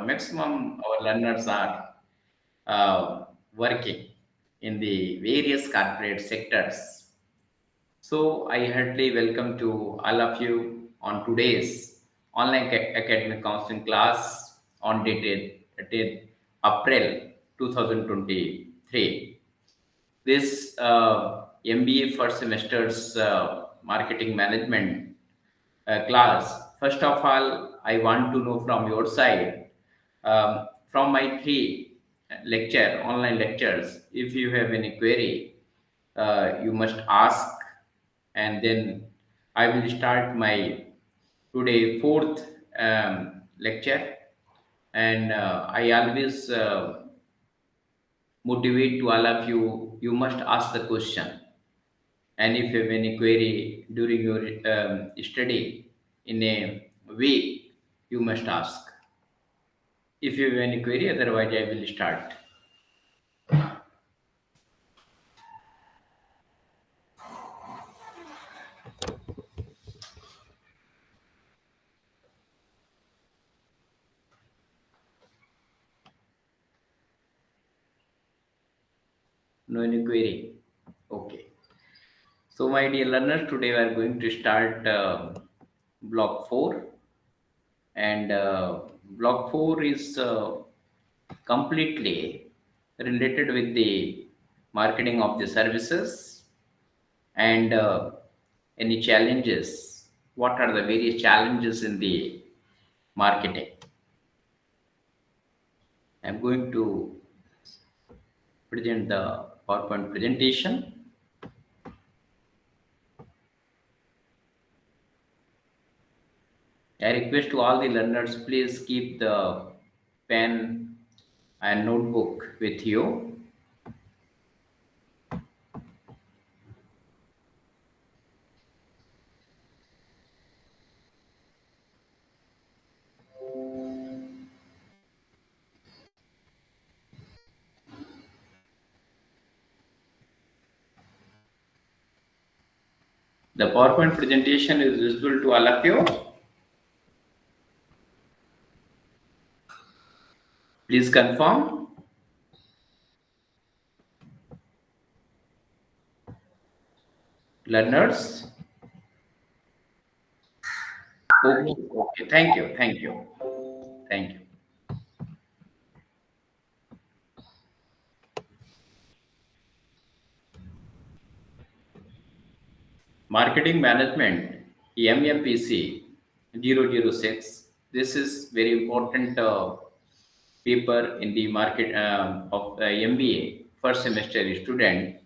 maximum our learners are working in the various corporate sectors. So I heartily welcome to all of you on today's online academic counseling class on dated April 2023. This MBA first semester's marketing management class. First of all, I want to know from your side, from my three online lectures, if you have any query, you must ask, and then I will start my today fourth lecture. And I always motivate to all of you. You must ask the question, and if you have any query during your study in a way, you must ask. If you have any query, otherwise I will start. No any query? Okay. So my dear learners, today we are going to start block 4, and block 4 is completely related with the marketing of the services, and any challenges. What are the various challenges in the marketing? I'm going to present the PowerPoint presentation. I request to all the learners, please keep the pen and notebook with you. The PowerPoint presentation is visible to all of you. Please confirm. Learners. Okay, okay. Thank you, thank you, thank you. Marketing management, MMPC006. This is very important paper in the market of MBA first semester student.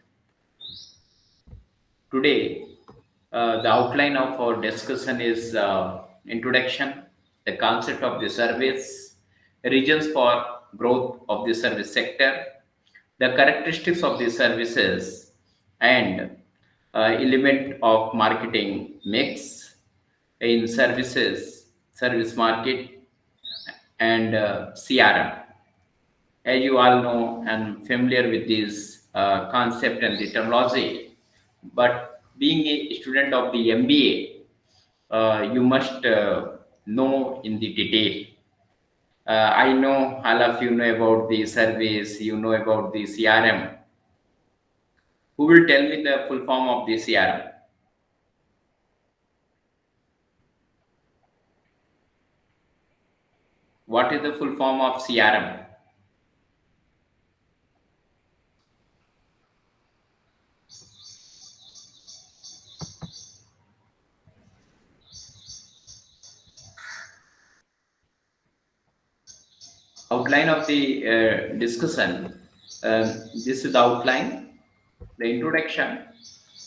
Today, the outline of our discussion is introduction, the concept of the service, regions for growth of the service sector, the characteristics of the services, and element of marketing mix in services, service market, and CRM. As you all know, I'm familiar with this concept and the terminology, but being a student of the MBA, you must know in the detail. I know all of you know about the service, you know about the CRM. Who will tell me the full form of the CRM? What is the full form of CRM? Outline of the discussion. This is the outline, the introduction.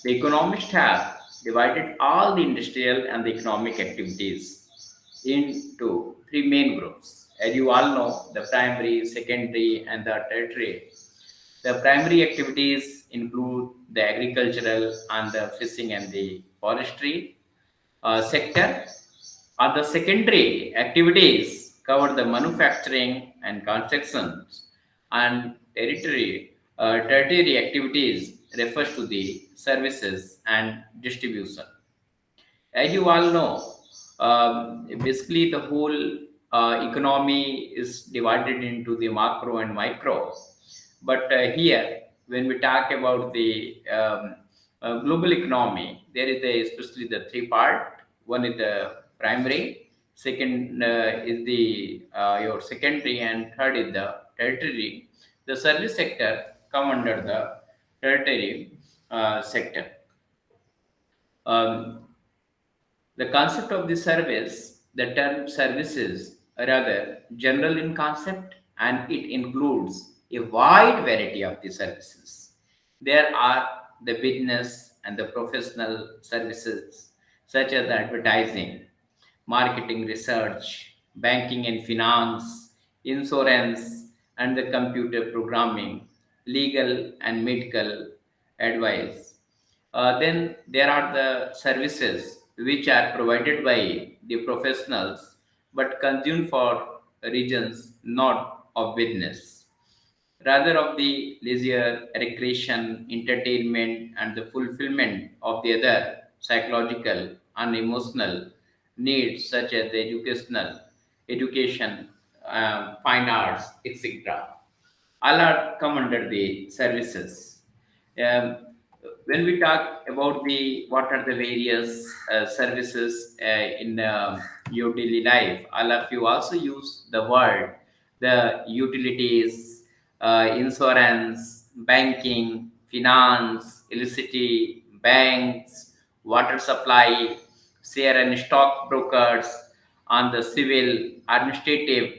The economists have divided all the industrial and the economic activities into three main groups. As you all know, the primary, secondary, and the tertiary. The primary activities include the agricultural and the fishing and the forestry sector. The secondary activities cover the manufacturing and construction, and tertiary activities refers to the services and distribution. As you all know, basically the whole economy is divided into the macro and micro. But here, when we talk about the global economy, there is especially the three part. One is the primary, second is the your secondary, and third is the tertiary. The service sector come under the tertiary sector. Um, the concept of the service, the term services, are rather general in concept, and it includes a wide variety of the services. There are the business and the professional services, such as advertising, marketing research, banking and finance, insurance, and the computer programming, legal and medical advice. Then there are the services which are provided by the professionals but consumed for reasons not of business, rather of the leisure, recreation, entertainment, and the fulfillment of the other psychological and emotional needs such as the education, fine arts, etc. All are come under the services. Um, when we talk about the what are the various services in your daily life, all of you also use the word the utilities, insurance, banking, finance, electricity, banks, water supply, share and stock brokers, on the civil, administrative,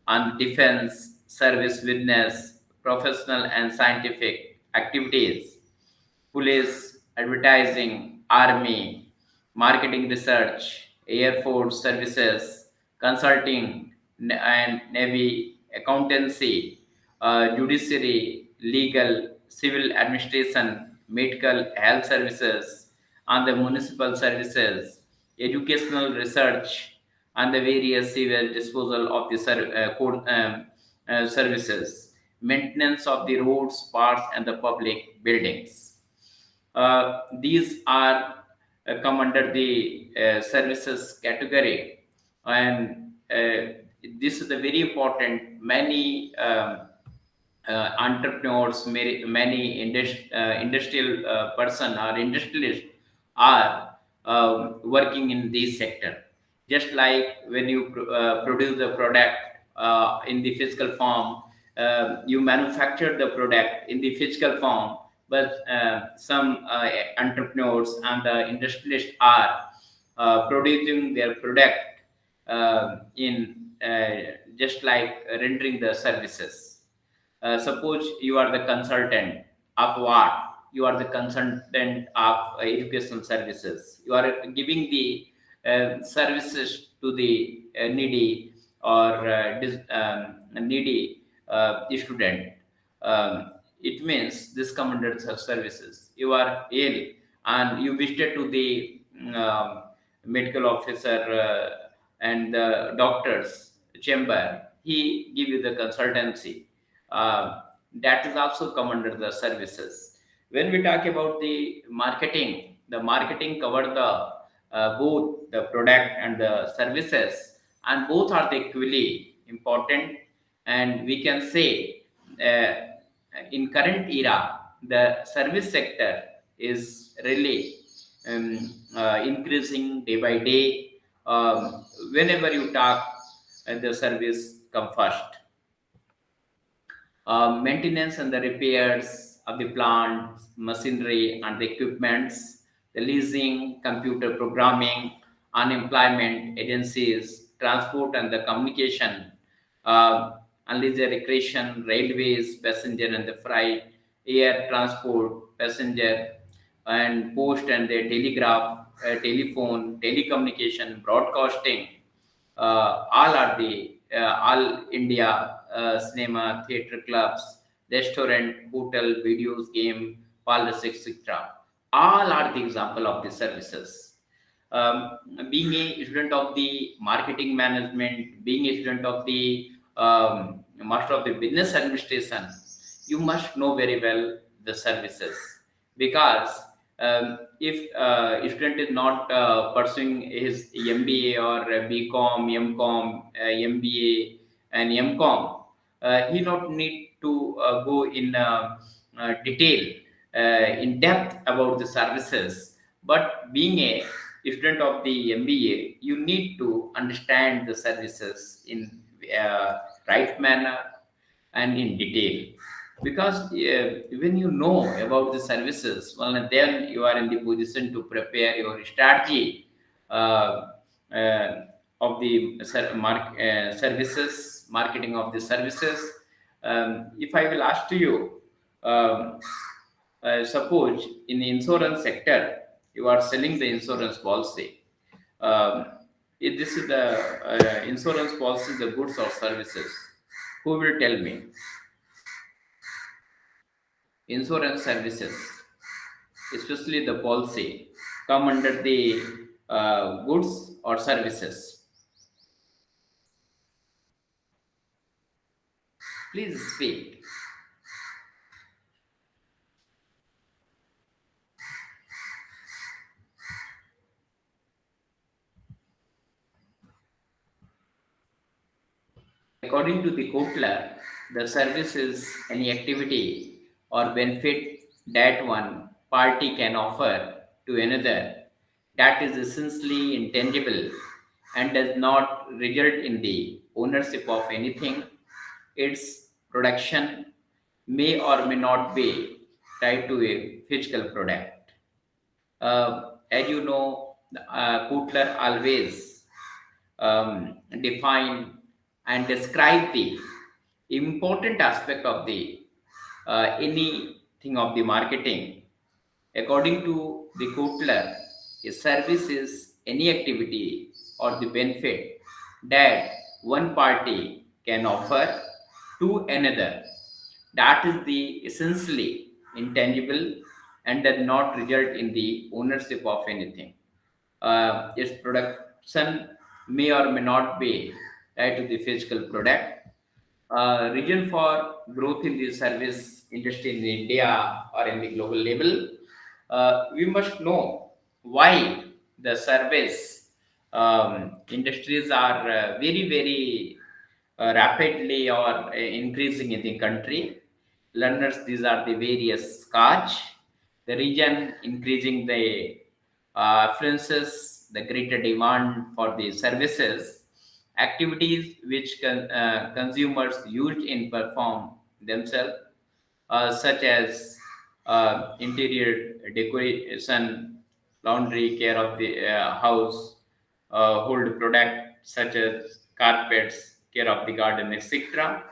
on defense, service witness, professional and scientific activities, police, advertising, army, marketing research, air force services, consulting and navy, accountancy, judiciary, legal, civil administration, medical health services, and the municipal services, educational research, and the various civil disposal of the services, maintenance of the roads, parks, and the public buildings. These are come under the services category, and this is the very important. Many entrepreneurs, many industrial person or industrialists are working in this sector. Just like when you produce the product in the physical form, you manufacture the product in the physical form, but some entrepreneurs and the industrialists are producing their product in just like rendering the services. Suppose you are the consultant of what? You are the consultant of educational services. You are giving the services to the needy or needy student. It means this come under services. You are ill and you visited to the medical officer and the doctor's chamber. He give you the consultancy. That is also come under the services. When we talk about the marketing cover the both the product and the services, and both are the equally important. And we can say in current era, the service sector is really increasing day by day. Whenever you talk, the service come first. Maintenance and the repairs of the plant, machinery and the equipments, the leasing, computer programming, unemployment agencies, transport and the communication, and leisure recreation, railways, passenger and the freight, air transport, passenger, and post and the telegraph, telephone, telecommunication, broadcasting, all India cinema, theatre clubs, restaurant, hotel, videos, game, parlors, etc. All are the example of the services. Um, Being a student of the marketing management, being a student of the master of the business administration, you must know very well the services, because If a student is not pursuing his MBA or BCom, MCom, MBA, and MCom, he not need to go in detail, in depth about the services. But being a student of the MBA, you need to understand the services in right manner and in detail, because when you know about the services, well, then you are in the position to prepare your strategy uh, uh, of the services, marketing of the services. If I will ask to you, um, suppose in the insurance sector, you are selling the insurance policy. um, if this is the insurance policy, the goods or services, who will tell me? Insurance services, especially the policy, come under the goods or services? Please speak. According to the Kotler, the service is any activity or benefit that one party can offer to another that is essentially intangible and does not result in the ownership of anything. Its production may or may not be tied to a physical product. As you know, Kotler always define and describe the important aspect of the anything of the marketing. According to the Kotler, a service is any activity or the benefit that one party can offer to another that is the essentially intangible and does not result in the ownership of anything. Its production may or may not be tied to the physical product. Region for growth in the service industry in India or in the global level, we must know why the service industries are very rapidly or increasing in the country. Learners, these are the various scotch. The region increasing the affluences, the greater demand for the services, activities which consumers use in perform themselves, such as interior decoration, laundry, care of the house, hold product such as carpets, care of the garden, etc.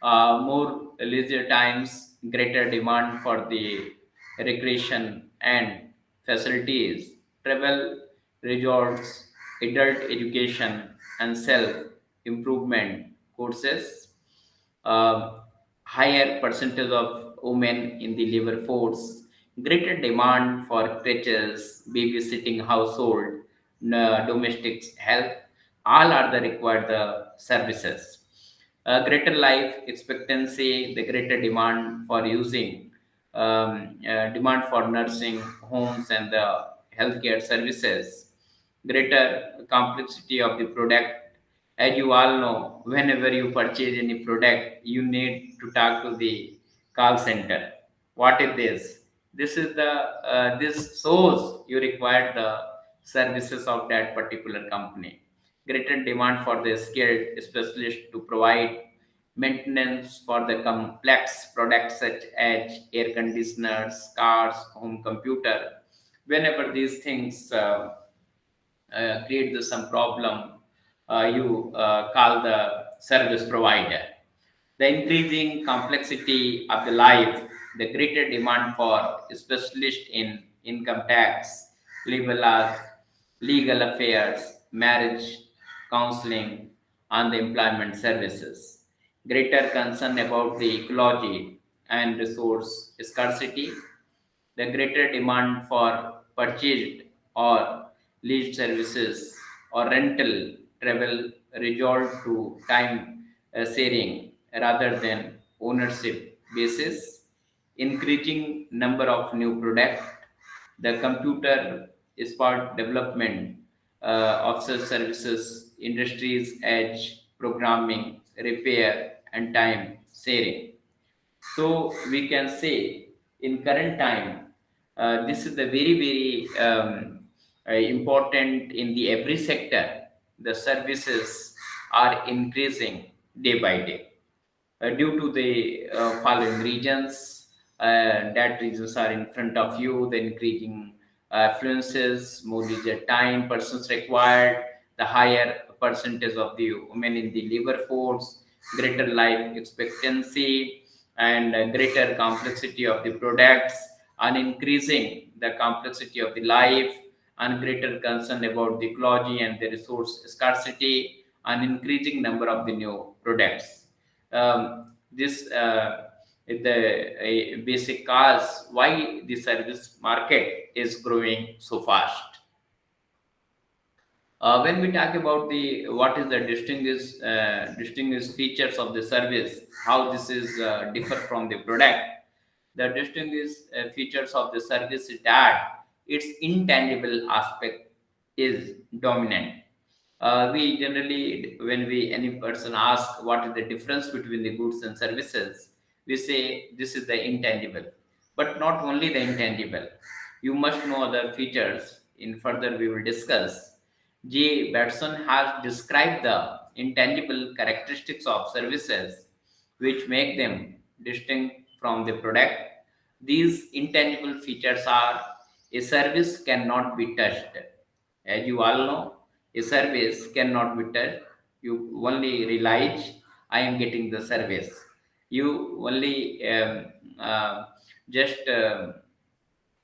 More leisure times, greater demand for the recreation and facilities, travel, resorts, adult education, and self improvement courses, uh, higher percentage of women in the labor force, greater demand for crutches, babysitting, household, domestic help, all are the required services. Greater life expectancy, the greater demand for using, demand for nursing homes and the healthcare services, greater complexity of the product. As you all know, whenever you purchase any product, you need to talk to the call center. What is this? This is the this shows you require the services of that particular company. Greater demand for the skilled specialist to provide maintenance for the complex products such as air conditioners, cars, home computer. Whenever these things create some problem, you call the service provider. The increasing complexity of the life, the greater demand for specialists in income tax, legal laws, legal affairs, marriage, counseling, and the employment services. Greater concern about the ecology and resource scarcity, the greater demand for purchased or leased services or rental travel resort to time sharing rather than ownership basis, increasing number of new product, the computer part development of such services, industries, edge, programming, repair, and time sharing. So we can say in current time, this is the very important in the every sector. The services are increasing day by day due to the following regions. That regions are in front of you, the increasing affluences, more leisure time persons required, the higher percentage of the women in the labor force, greater life expectancy, and greater complexity of the products, and increasing the complexity of the life, and greater concern about the ecology and the resource scarcity, and increasing number of the new products. This is the basic cause why the service market is growing so fast. When we talk about the what is the distinguished features of the service, how this is differ from the product, the distinguished features of the service is that its intangible aspect is dominant. We generally, when we any person ask what is the difference between the goods and services, we say this is the intangible, but not only the intangible. You must know other features. In further, we will discuss. J. Batson has described the intangible characteristics of services which make them distinct from the product. These intangible features are: a service cannot be touched. As you all know, a service cannot be touched. You only realize I am getting the service. You only just um,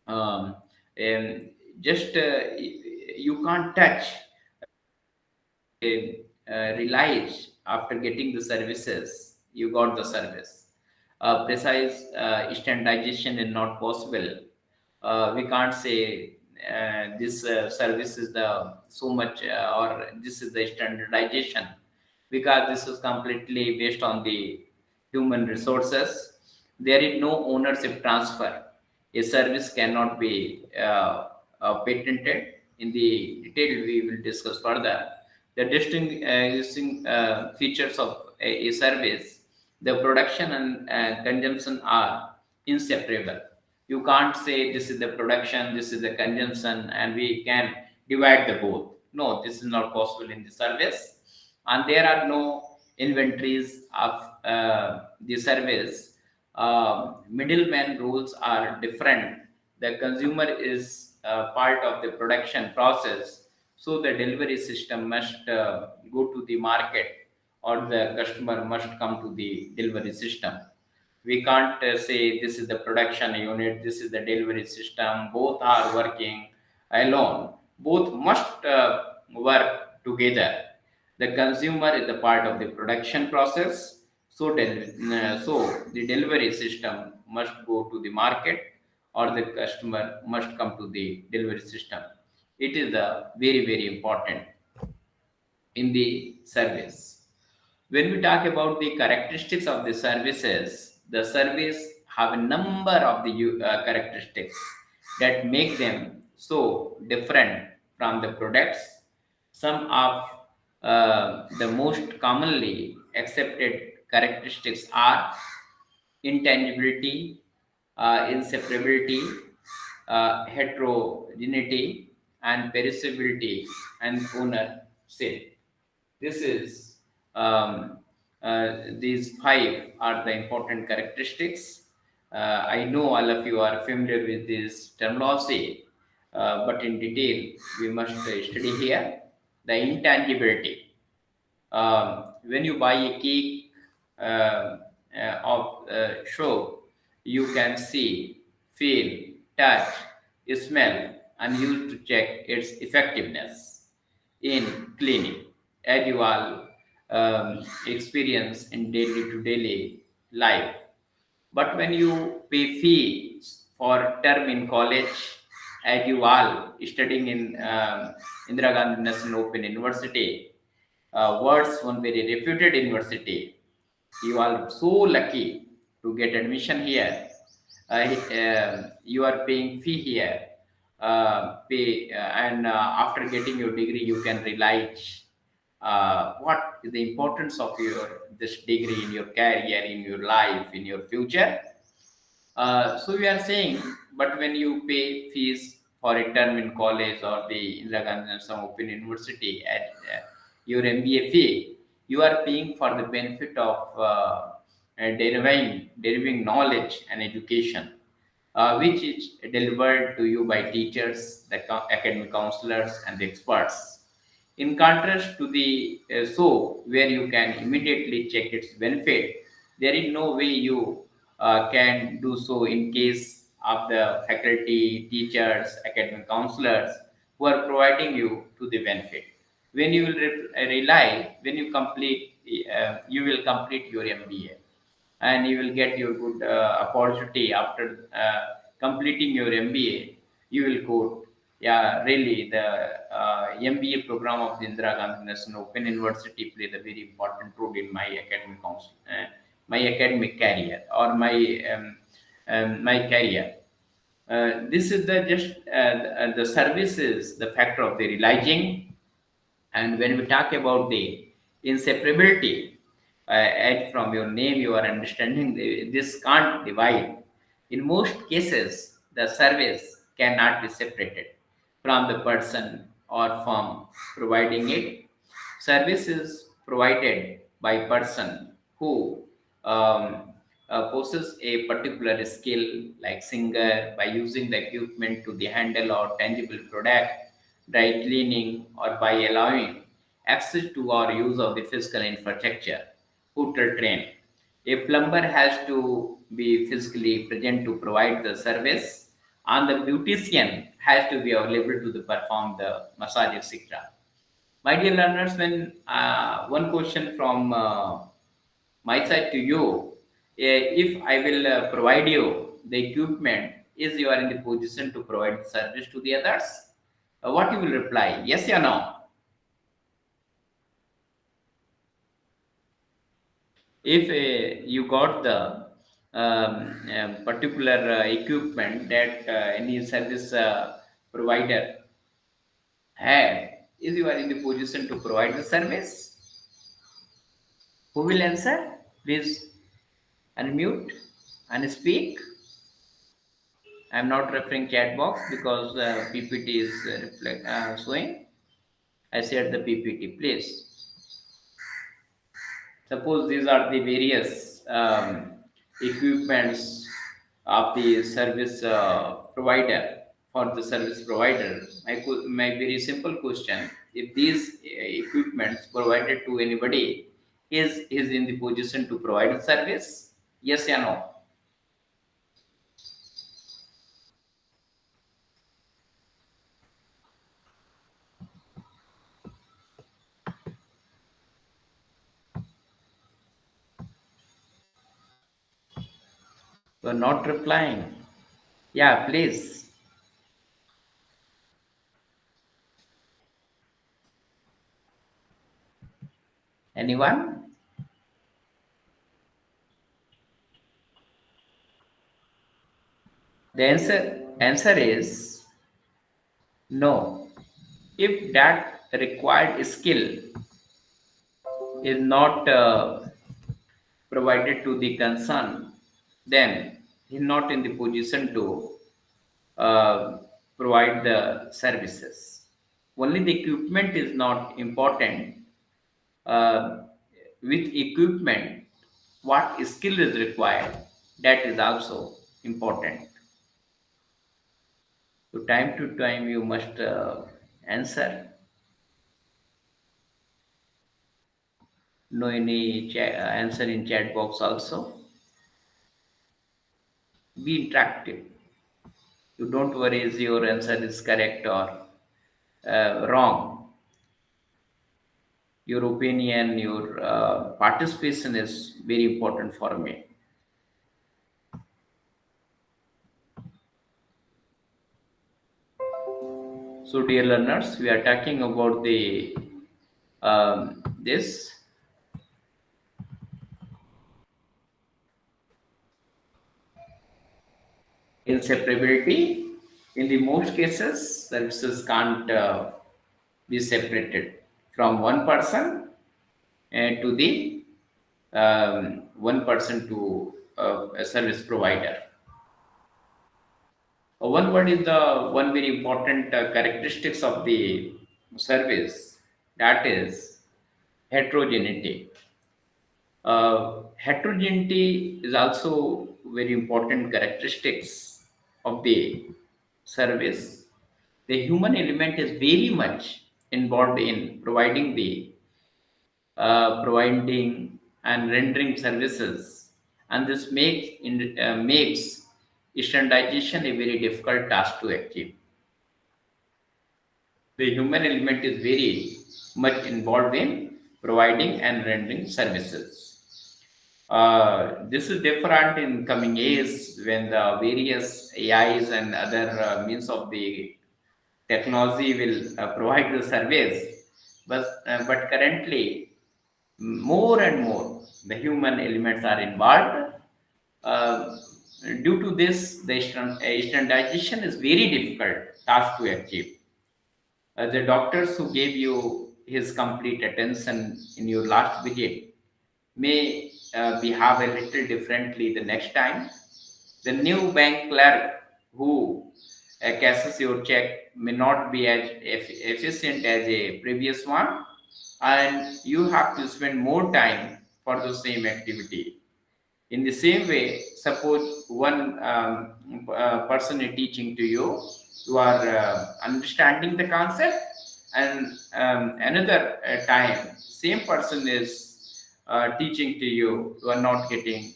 um, just you can't touch, realize after getting the services you got the service. Precise standardization is not possible. We can't say this service is the so much or this is the standardization, because this is completely based on the human resources. There is no ownership transfer. A service cannot be patented. In the detail, we will discuss further. The distinguishing features of a service, the production and consumption are inseparable. You can't say this is the production, this is the consumption, and we can divide the both. No, this is not possible in the service, and there are no inventories of the service. Middleman rules are different. The consumer is part of the production process, so the delivery system must go to the market, or the customer must come to the delivery system. We can't say this is the production unit, this is the delivery system, both are working alone. Both must work together. The consumer is the part of the production process, so so the delivery system must go to the market, or the customer must come to the delivery system. It is the very important in the service. When we talk about the characteristics of the services, the service have a number of the characteristics that make them so different from the products. Some of the most commonly accepted characteristics are intangibility, inseparability, heterogeneity, and perishability, and ownership. This is these five are the important characteristics. I know all of you are familiar with this terminology, but in detail we must study here. The intangibility. When you buy a cake of show, you can see, feel, touch, smell, and use to check its effectiveness in cleaning, as you all experience in daily to daily life. But when you pay fees for term in college, as you all studying in Indira Gandhi National Open University, words one very reputed university, you are so lucky to get admission here. You are paying fee here, pay and after getting your degree you can realize what is the importance of your this degree in your career, in your life, in your future. So we are saying, but when you pay fees for a term in college or the Indira Gandhi National Open University at your MBA fee, you are paying for the benefit of deriving knowledge and education, which is delivered to you by teachers, the academic counselors, and the experts. In contrast to the where you can immediately check its benefit, there is no way you can do so in case of the faculty, teachers, academic counselors who are providing you to the benefit. When you will rely, when you will complete your MBA and you will get your good opportunity after completing your MBA. You will quote, yeah, really the MBA program of the Indira Gandhi National Open University played a very important role in my my academic career or my career. This is the just the services, the factor of the realizing. And when we talk about the inseparability, and from your name, you are understanding this can't divide. In most cases, the service cannot be separated from the person or firm providing it. Service is provided by person who possess a particular skill like singer by using the equipment to the handle or tangible product, dry cleaning, or by allowing access to or use of the physical infrastructure. Hooter train. A plumber has to be physically present to provide the service, and the beautician has to be available to perform the massage, etc. My dear learners, when one question from my side to you, if I will provide you the equipment, is you are in the position to provide the service to the others? What you will reply? Yes or no? If you got the particular equipment that any service provider had, is you are in the position to provide the service? Who will answer? Please unmute and speak. I'm not referring chat box because PPT is showing. I shared the PPT. Please suppose these are the various equipments of the service provider for the service provider. My very simple question: if these equipments provided to anybody, is in the position to provide service? Yes or no? You are not replying. Yeah, please. Anyone? The answer is no. If that required skill is not provided to the concern, then he is not in the position to uh, provide the services. Only the equipment is not important. Uh, with equipment, what skill is required, that is also important. So time to time you must answer. No any answer in chat box also. Be interactive. You don't worry is your answer is correct or wrong. Your opinion, your participation is very important for me. So, dear learners, we are talking about the this inseparability. In the most cases, services can't be separated from one person to the one person to a service provider. One word is the one very important characteristics of the service, that is heterogeneity. Heterogeneity is also very important characteristics of the service. The human element is very much involved in providing and rendering services, and this makes standardization a very difficult task to achieve. The human element is very much involved in providing and rendering services. This is different in coming years when the various AIs and other means of the technology will provide the service. But currently, more and more the human elements are involved. Uh, Due to this, the standardization is very difficult task to achieve. The doctors who gave you his complete attention in your last visit may behave a little differently the next time. The new bank clerk who cashes your check may not be as efficient as a previous one, and you have to spend more time for the same activity. In the same way, suppose one person is teaching to you, you are understanding the concept, and another time, same person is teaching to you, you are not getting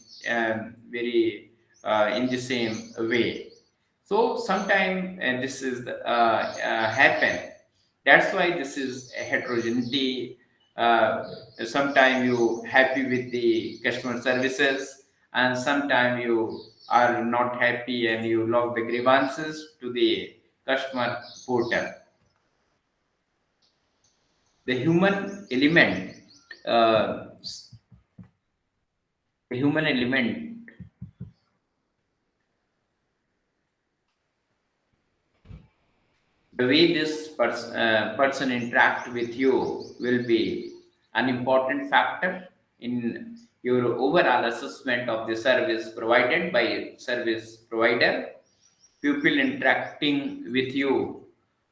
very in the same way. So sometimes this is happen. That's why this is a heterogeneity. Sometimes you happy with the customer services, and sometimes you are not happy and you log the grievances to the customer portal. The human element, uh, the human element the way this person interact with you will be an important factor in your overall assessment of the service provided by service provider. People interacting with you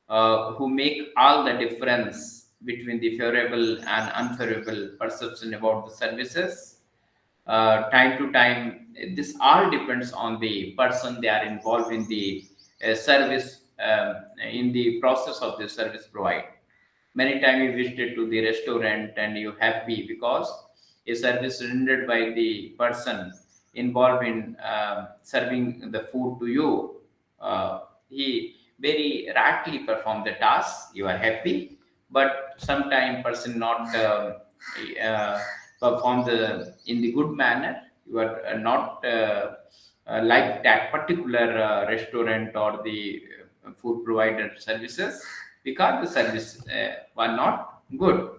who make all the difference between the favorable and unfavorable perception about the services. Time to time, this all depends on the person they are involved in the service, in the process of the service provide. Many times you visited to the restaurant and you happy because a service rendered by the person involved in serving the food to you, he very rightly perform the task, you are happy. But sometime person not uh, perform the in the good manner, you are not like that particular restaurant or the food provider services, because the service were not good.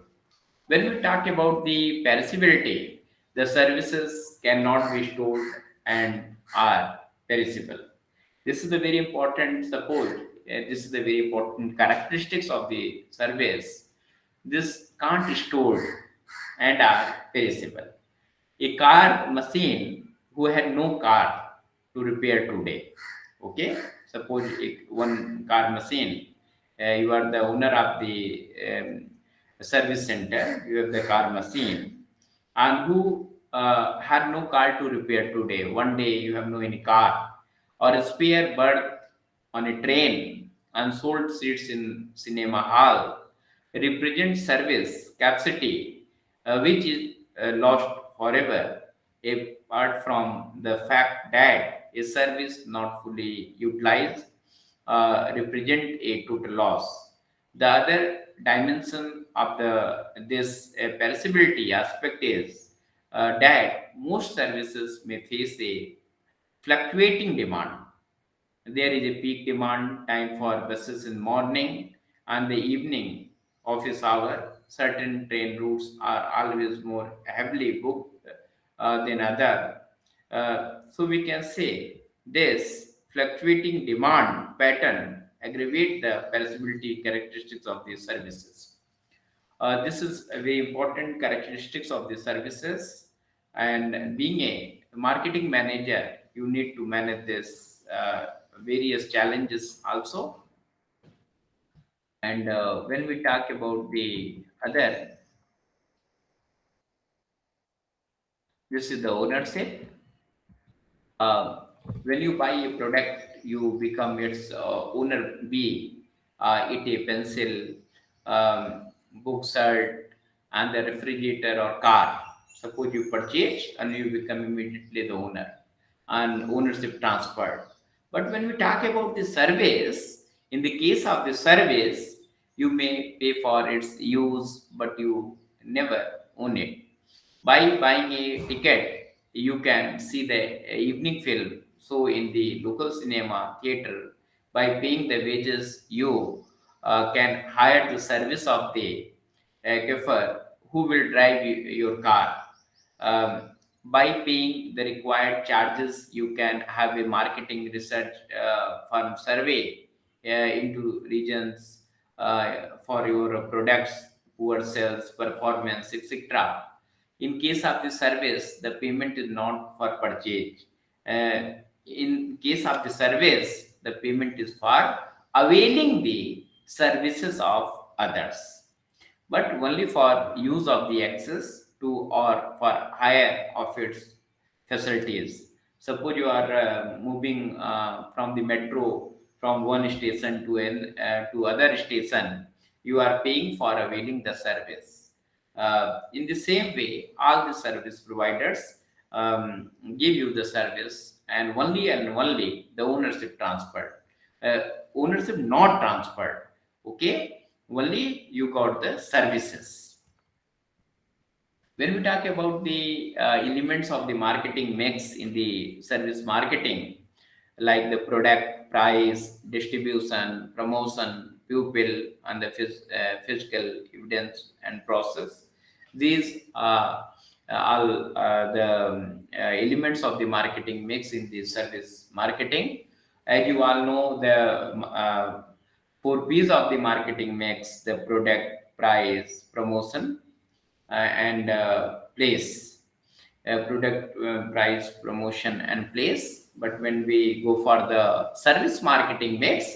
When we talk about the perishability, the services cannot be stored and are perishable. This is the very important support. This is the very important characteristics of the service. This can't store and are perishable. A car machine who had no car to repair today. Okay, suppose one car machine, you are the owner of the service center, you have the car machine, and who had no car to repair today. One day you have no any car or a spare berth on a train, unsold seats in cinema hall, represent service capacity which is lost forever, apart from the fact that a service not fully utilized represent a total loss. The other dimension of the this perishability aspect is that most services may face a fluctuating demand. There is a peak demand time for buses in morning and the evening office hour. Certain train routes are always more heavily booked than other. So we can say this fluctuating demand pattern aggravate the perishability characteristics of these services. This is a very important characteristics of the services. And being a marketing manager, you need to manage this various challenges also. And when we talk about the other, this is the ownership. uh, when you buy a product, you become its owner, be it a pencil, book, shirt, and the refrigerator or car. Suppose you purchase and you become immediately the owner, and ownership transferred. But when we talk about the service, in the case of the service, you may pay for its use, but you never own it. By buying a ticket, you can see the evening film. So, in the local cinema theater, by paying the wages, you can hire the service of the chauffeur who will drive your car. Um, by paying the required charges, you can have a marketing research firm survey into regions for your products, poor sales, performance, etc. In case of the service, the payment is not for purchase. In case of the service, the payment is for availing the services of others, but only for use of the access to or for hire of its facilities. Suppose you are moving from the metro from one station to other station, you are paying for availing the service. In the same way, all the service providers give you the service, and only the ownership transferred. Uh, Ownership not transferred. Okay, only you got the services. When we talk about the elements of the marketing mix in the service marketing, like the product, price, distribution, promotion, pupil, and the physical evidence and process, these are all the elements of the marketing mix in the service marketing. As you all know, the four P's of the marketing mix: the product, price, promotion, and place. Product, price, promotion, and place. But when we go for the service marketing mix,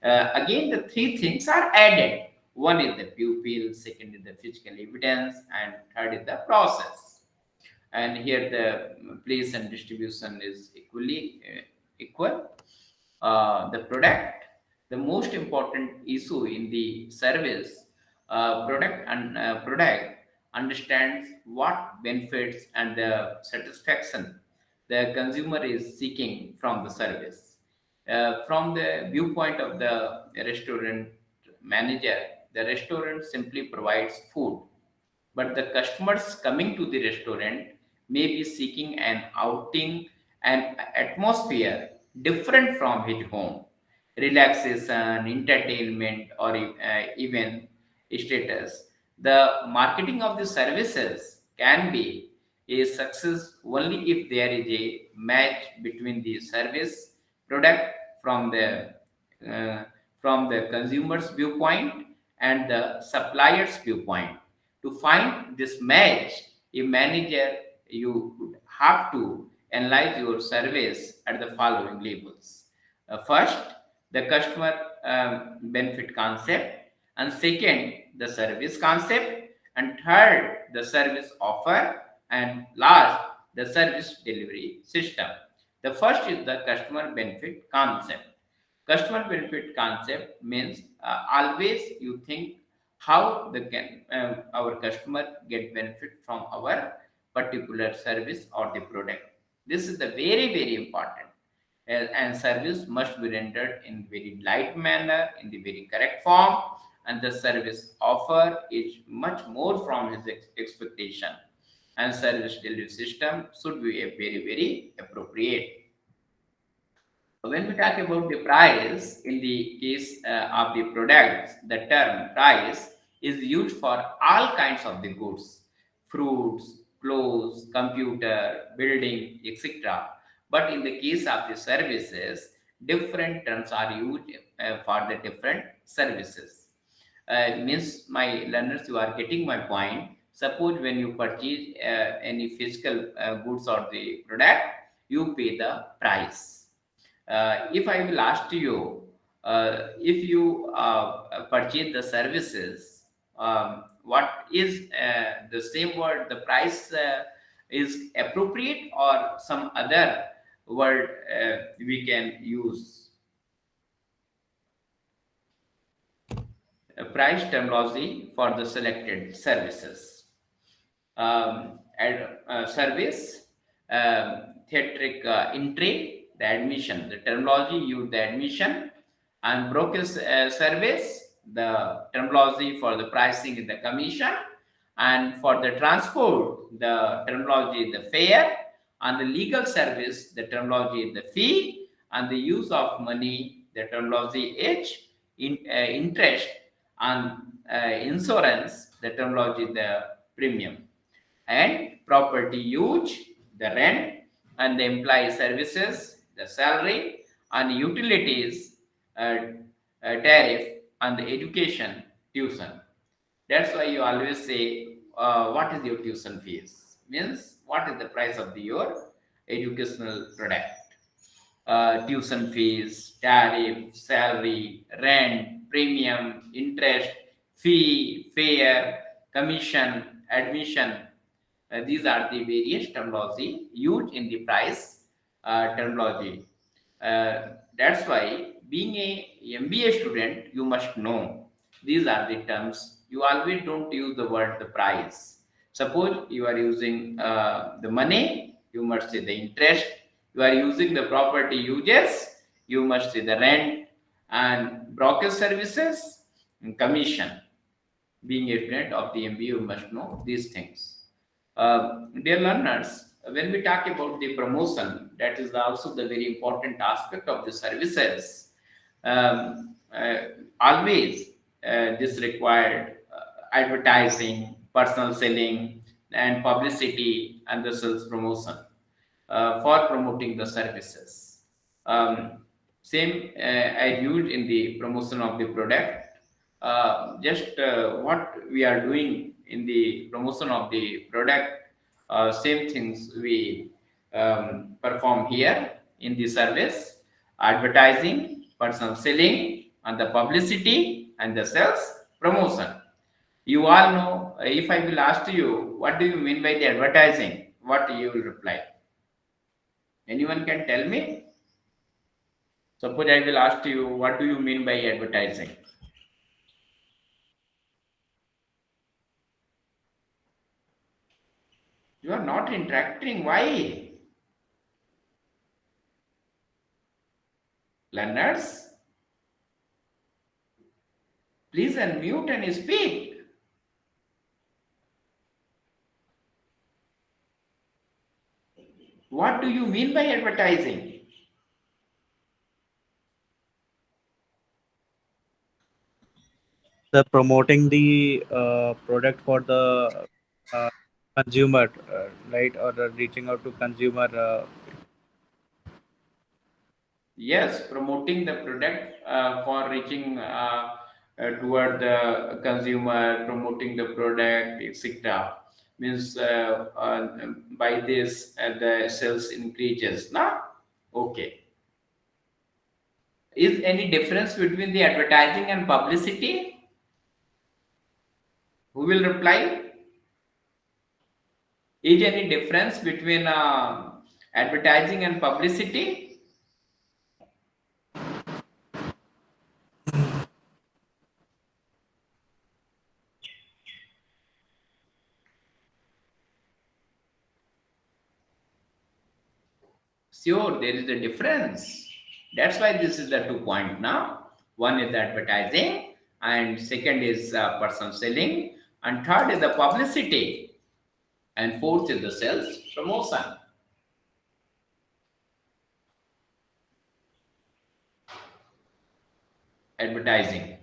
again the three things are added. One is the pupil, second is the physical evidence, and third is the process. And here the place and distribution is equally equal. The product, the most important issue in the service, product understands what benefits and the satisfaction the consumer is seeking from the service. From the viewpoint of the restaurant manager, the restaurant simply provides food, but the customers coming to the restaurant may be seeking an outing and atmosphere different from his home, relaxation, entertainment, or even status. The marketing of the services can be a success only if there is a match between the service product from the uh, consumer's viewpoint and the supplier's viewpoint. To find this match, a manager, you would have to analyze your service at the following levels. First, the customer benefit concept, and second, the service concept, and third, the service offer, and last, the service delivery system. The first is the customer benefit concept. Customer benefit concept means always you think how our customer get benefit from our particular service or the product. This is the very very important. And service must be rendered in very light manner, in the very correct form, and the service offer is much more from his expectation, and service delivery system should be a very very appropriate. When we talk about the price, in the case of the products, the term price is used for all kinds of the goods: fruits, clothes, computer, building, etc. But in the case of the services, different terms are used for the different services. Means my learners, you are getting my point. Suppose when you purchase any physical goods or the product, you pay the price. If I will ask you, if you purchase the services, what is the same word? The price is appropriate or some other word we can use? Price terminology for the selected services. Service, theatric entry, the admission, the terminology used the admission, and broker's service, the terminology for the pricing is the commission, and for the transport, the terminology is the fare, and the legal service, the terminology is the fee, and the use of money, the terminology H, interest, and insurance, the terminology the premium, and property use, the rent, and the employee services, the salary, and utilities, uh, tariff, and the education, tuition. That's why you always say, what is your tuition fees? Means what is the price of your educational product? Tuition fees, tariff, salary, rent, premium, interest, fee, fare, commission, admission. These are the various terminology used in the price terminology. That's why being a MBA student, you must know these are the terms. You always don't use the word the price. Suppose you are using the money, you must say the interest. You are using the property uses, you must say the rent, and broker services and commission. Being a student of the MBA, you must know these things. Dear learners, when we talk about the promotion, that is also the very important aspect of the services. Always this required advertising, personal selling, and publicity, and the sales promotion for promoting the services. Um, Same as used in the promotion of the product. Just what we are doing in the promotion of the product, same things we perform here in the service: advertising, personal selling, and the publicity, and the sales promotion. You all know, if I will ask you, what do you mean by the advertising? What you will reply? Anyone can tell me? Suppose I will ask you, what do you mean by advertising? You are not interacting. Why? Learners, please unmute and speak. What do you mean by advertising? The promoting the product for the uh, consumer, right, or reaching out to consumer. Yes, promoting the product for reaching toward the consumer, promoting the product, etc. Means by this the sales increases. Nah? Okay. Is any difference between the advertising and publicity? Who will reply? Is any difference between advertising and publicity? Sure, there is a difference. That's why this is the 2 point now. One is the advertising, and second is person selling, and third is the publicity, and fourth is the sales promotion. Advertising.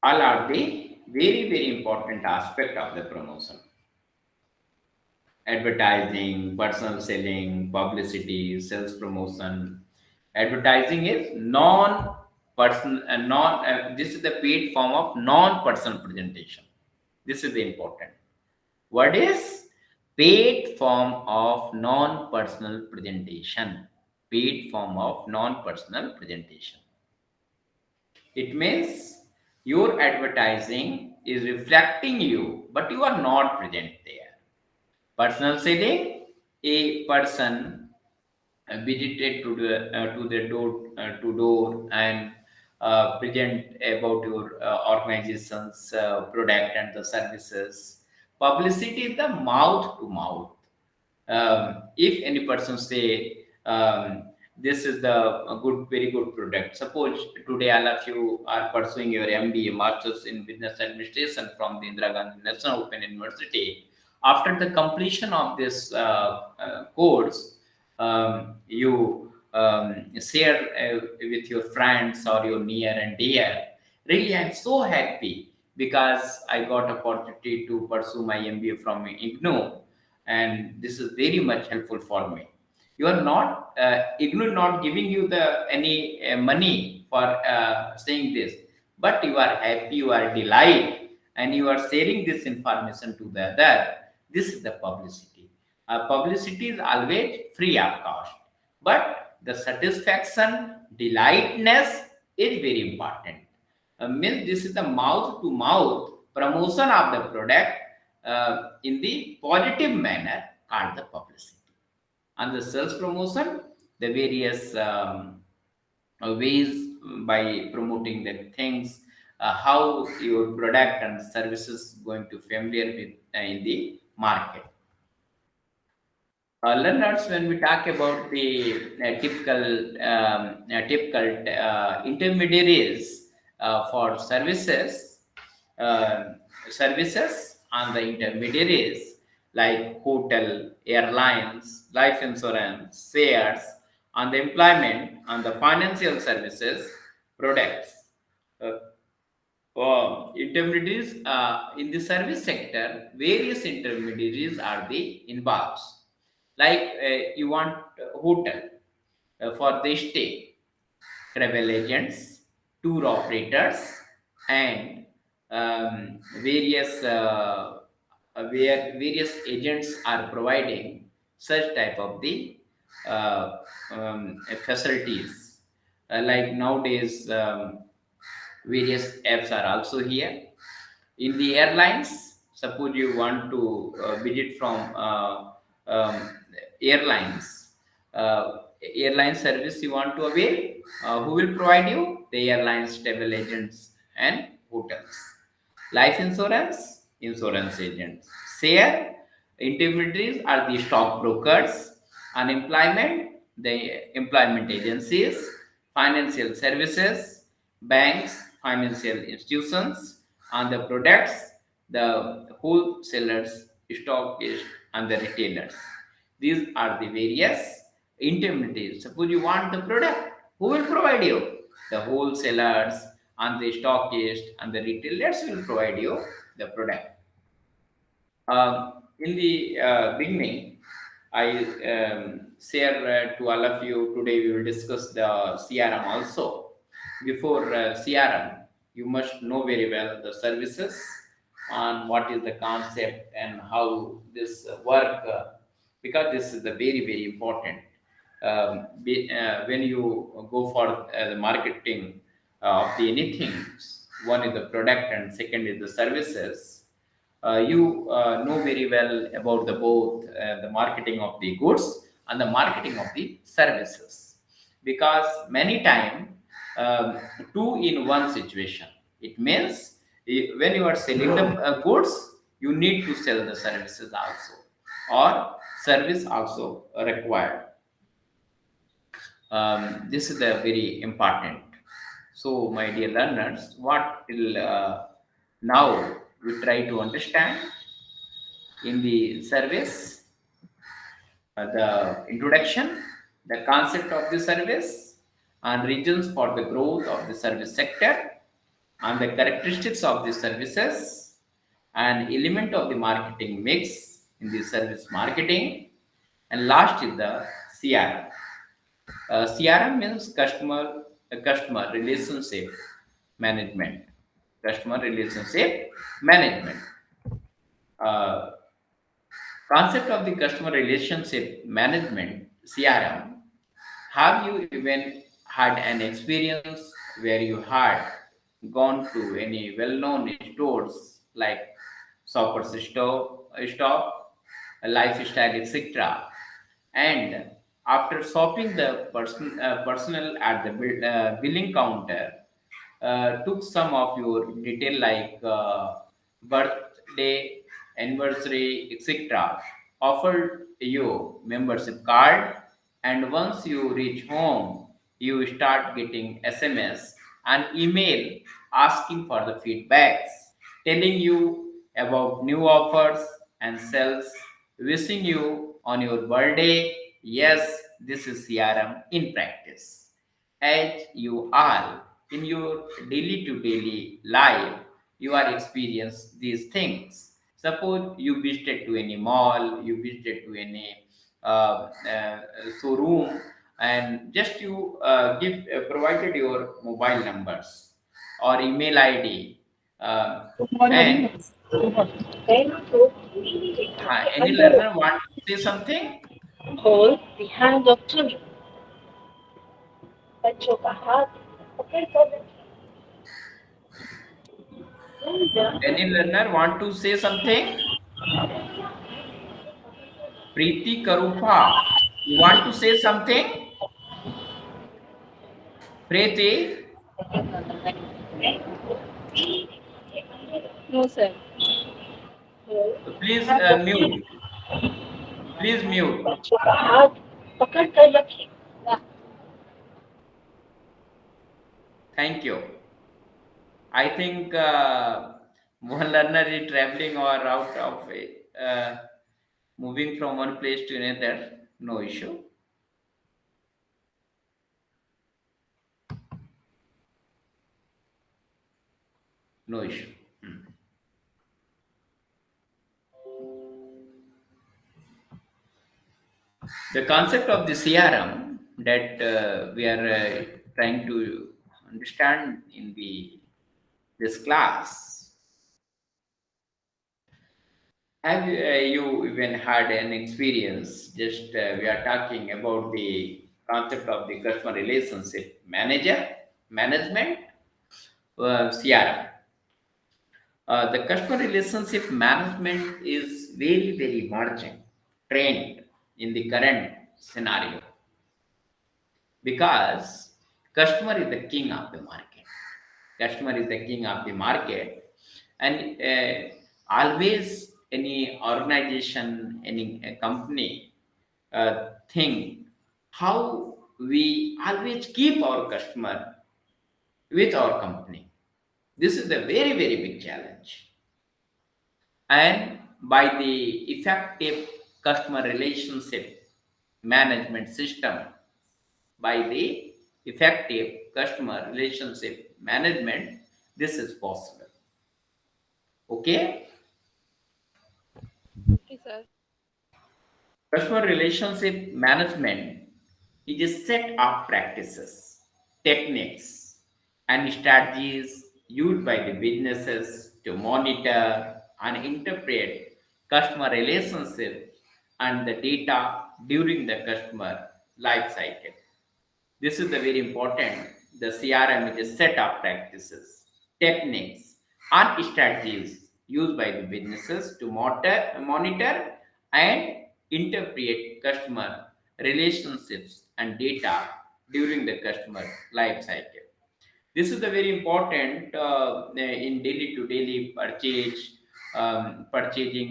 All are the very, very important aspect of the promotion. advertising, personal selling, publicity, sales promotion. Advertising is non-person, non. This is the paid form of non-personal presentation. This is the important. What is paid form of non-personal presentation? Paid form of non-personal presentation. It means your advertising is reflecting you, but you are not present there. Personal selling, a person visited to the door to door and present about your organization's product and the services. Publicity is the mouth to mouth. If any person say this is the a good very good product, suppose today all of you are pursuing your MBA masters in business administration from the Indira Gandhi National Open University. After the completion of this course, you share with your friends or your near and dear. Really, I'm so happy because I got opportunity to pursue my MBA from IGNOU, and this is very much helpful for me. You are not IGNOU not giving you the any money for saying this, but you are happy, you are delight, and you are sharing this information to the other. This is the publicity. Publicity is always free of cost, but the satisfaction, delightness is very important. Means this is the mouth to mouth promotion of the product in the positive manner called the publicity. And the sales promotion, the various ways by promoting the things, how your product and services going to familiar with in the market. Learners, when we talk about the typical intermediaries for uh, services and the intermediaries like hotel, airlines, life insurance, shares, and the employment and the financial services products. Uh, Intermediaries in the service sector, various intermediaries are the involved. Like you want a hotel for the stay, travel agents, tour operators, and various where various agents are providing such type of the uh, facilities. Like nowadays, various apps are also here. In the airlines, suppose you want to visit from airlines, airline service you want to avail, who will provide you? The airlines, travel agents, and hotels. Life insurance, insurance agents. Share intermediaries are the stockbrokers. Unemployment, the employment agencies. Financial services, banks, financial institutions. And the products, the wholesalers, stockists, and the retailers. These are the various intermediaries. Suppose you want the product, who will provide you? The wholesalers and the stockists and the retailers will provide you the product. In the beginning, I share to all of you today we will discuss the CRM also. Before CRM, you must know very well the services and what is the concept and how this work because this is the very important. When you go for the marketing of the anything, one is the product and second is the services. You know very well about the both the marketing of the goods and the marketing of the services, because many time two in one situation. It means when you are selling the goods, you need to sell the services also, or service also required. This is the very important. So my dear learners, what will now we try to understand in the service, the introduction, the concept of the service, and reasons for the growth of the service sector, and the characteristics of the services, and element of the marketing mix, in the service marketing. And last is the CRM. CRM means customer relationship management. Customer relationship management. Uh, Concept of the customer relationship management CRM. Have you even had an experience where you had gone to any well-known stores like Shoppers Stop, Lifestyle, etc., and after shopping the personal at the billing counter, took some of your detail like birthday, anniversary, etc., offered you membership card, and once you reach home, you start getting SMS and email asking for the feedbacks, telling you about new offers and sales, wishing you on your birthday. Yes, this is CRM in practice. As you are in your daily to daily life, you are experience these things. Suppose you visited to any mall, you visited to any showroom, and just you give provided your mobile numbers or email ID, and any learner want to say something. Hold the hand of children. बच्चों का हाथ पकड़कर Any learner want to say something. Preeti Karupa, you want to say something? Preeti, No, sir. please mute. Please mute. बच्चों का हाथ पकड़कर रखें. Thank you. I think one learner is traveling or out of moving from one place to another. No issue. No issue. The concept of the CRM that we are trying to understand in the this class. Have you even had an experience? Just we are talking about the concept of the customer relationship management, CRM. The customer relationship management is very emerging trend in the current scenario because customer is the king of the market. Customer is the king of the market, and always any organization, any company think how we always keep our customer with our company. This is a very big challenge, and by the effective customer relationship management system, by the effective customer relationship management, this is possible. Okay. Okay, sir. Customer relationship management is a set of practices, techniques, and strategies used by the businesses to monitor and interpret customer relationships and the data during the customer life cycle. This is the very important. The CRM is a set of practices, techniques, and strategies used by the businesses to monitor and interpret customer relationships and data during the customer life cycle. This is the very important in daily to daily purchasing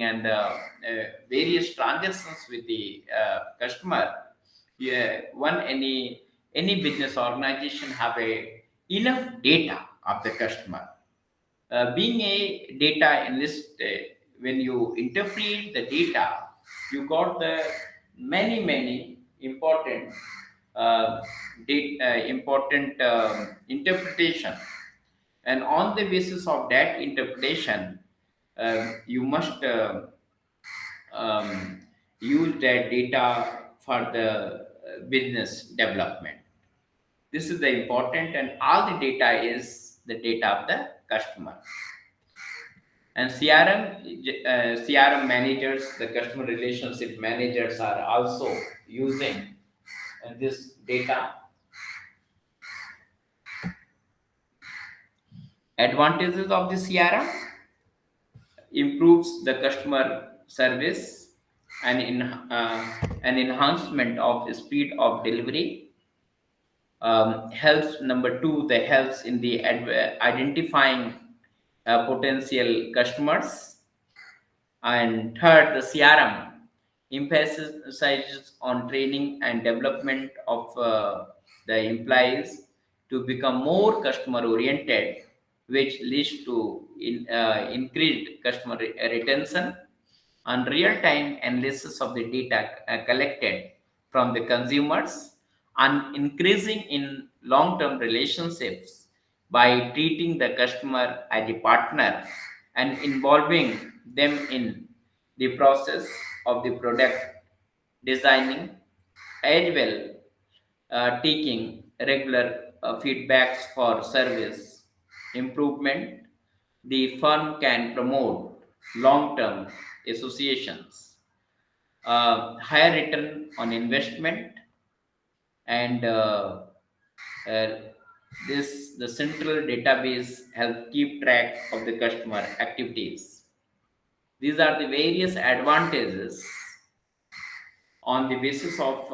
and the various transactions with the customer. Yeah, one any business organization have a enough data of the customer. Being a data analyst, when you interpret the data, you got the many important important interpretation, and on the basis of that interpretation, you must use that data for the business development. This is the important, and all the data is the data of the customer. And CRM managers, the customer relationship managers, are also using this data. Advantages of the CRM: improves the customer service and an enhancement of speed of delivery. Helps, number two, the helps in the identifying potential customers. And third, the CRM emphasizes on training and development of the employees to become more customer oriented, which leads to increased customer retention and real-time analysis of the data collected from the consumers, and increasing in long-term relationships by treating the customer as a partner and involving them in the process of the product designing, as well taking regular feedbacks for service improvement. The firm can promote long-term associations, higher return on investment, and uh, this the central database help keep track of the customer activities. These are the various advantages. On the basis of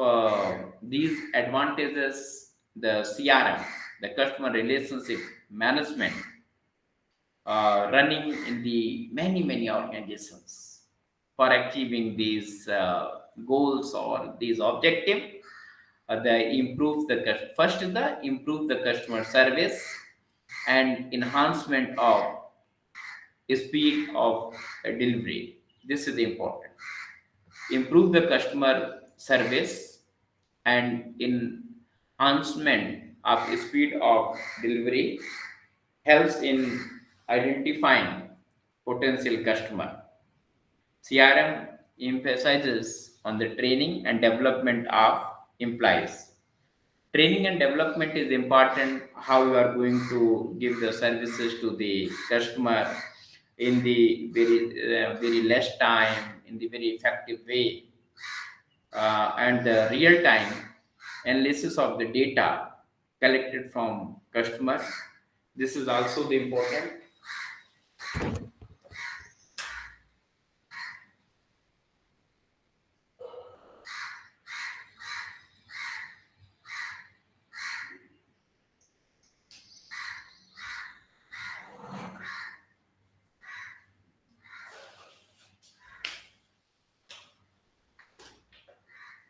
these advantages, the CRM, the customer relationship management, running in the many organizations for achieving these goals or these objectives. The improve the first is the improve the customer service and enhancement of speed of delivery. This is important. Improve the customer service and enhancement of speed of delivery helps in identifying potential customer. CRM emphasizes on the training and development of employees. Training and development is important, how you are going to give the services to the customer in the very less time, in the very effective way, and the real time analysis of the data collected from customers. This is also the important.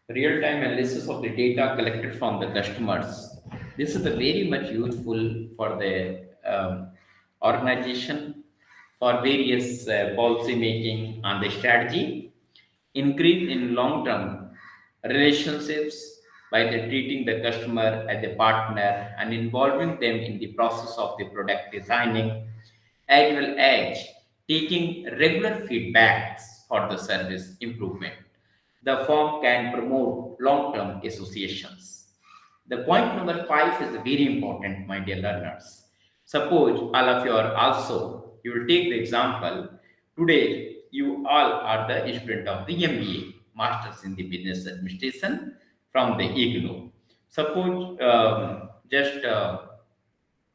Real-time analysis of the data collected from the customers. This is a very much useful for the organization for various policy making and the strategy. Increase in long-term relationships by the treating the customer as a partner and involving them in the process of the product designing, as well as taking regular feedbacks for the service improvement. The firm can promote long-term associations. The point number five is very important, my dear learners. Suppose all of you are also, you will take the example. Today, you all are the student of the MBA, Masters in the Business Administration from the IGNO. Suppose just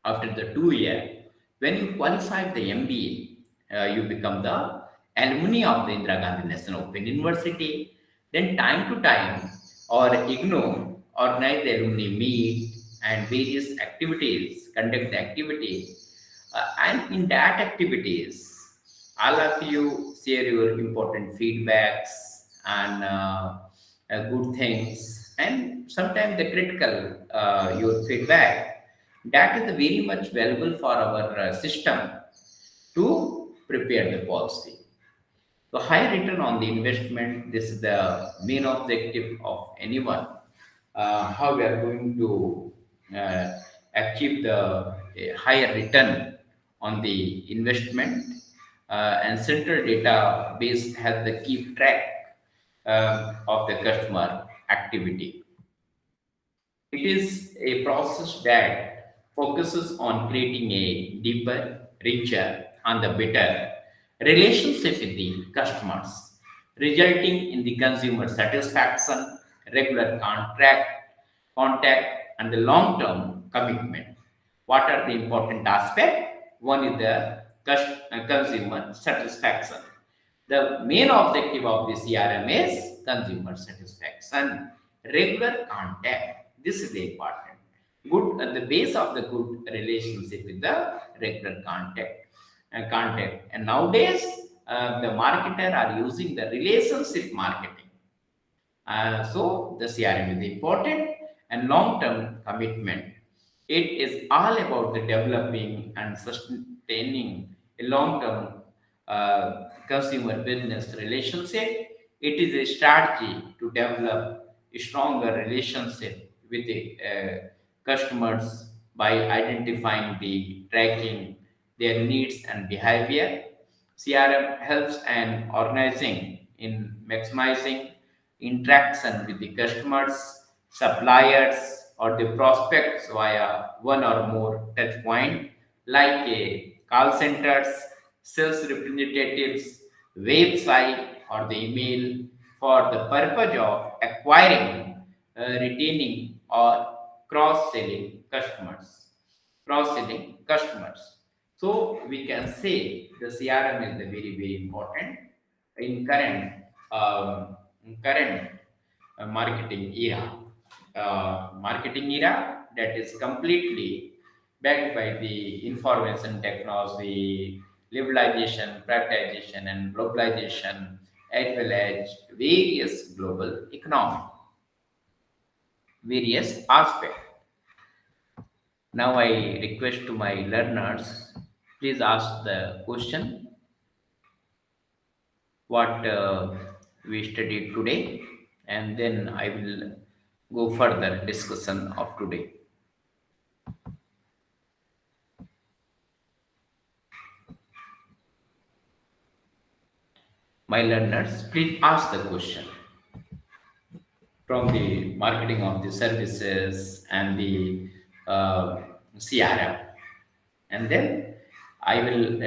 after the 2 year, when you qualify the MBA, you become the alumni of the Indira Gandhi National Open University. Then time to time, or IGNO organize the alumni meet and various activities, conduct the activity. And in that activities, all of you share your important feedbacks and good things, and sometimes the critical your feedback. That is very much valuable for our system to prepare the policy. So high return on the investment, this is the main objective of anyone. How we are going to uh, achieve the higher return on the investment, and central database has the keep track of the customer activity. It is a process that focuses on creating a deeper, richer, and the better relationship with the customers, resulting in the consumer satisfaction, regular contact, and the long-term commitment. What are the important aspects? One is the consumer satisfaction. The main objective of the CRM is consumer satisfaction, regular contact. This is important. Good at the base of the good relationship with the regular contact. And nowadays, the marketer are using the relationship marketing. So the CRM is important and long-term commitment. It is all about the developing and sustaining a long-term consumer business relationship. It is a strategy to develop a stronger relationship with the customers by identifying the tracking their needs and behavior. CRM helps an organizing in maximizing interaction with the customers, suppliers, or the prospects via one or more touch point like a call centers, sales representatives, website, or the email for the purpose of acquiring, retaining, or cross-selling customers. Cross-selling customers. So we can say the CRM is the very important in current marketing era. Marketing era that is completely backed by the information technology, liberalization, privatization, and globalization, as well as various aspects. Now I request to my learners, please ask the question what we studied today, and then I will go further discussion of today. My learners, please ask the question from the marketing of the services and the CRM, and then I will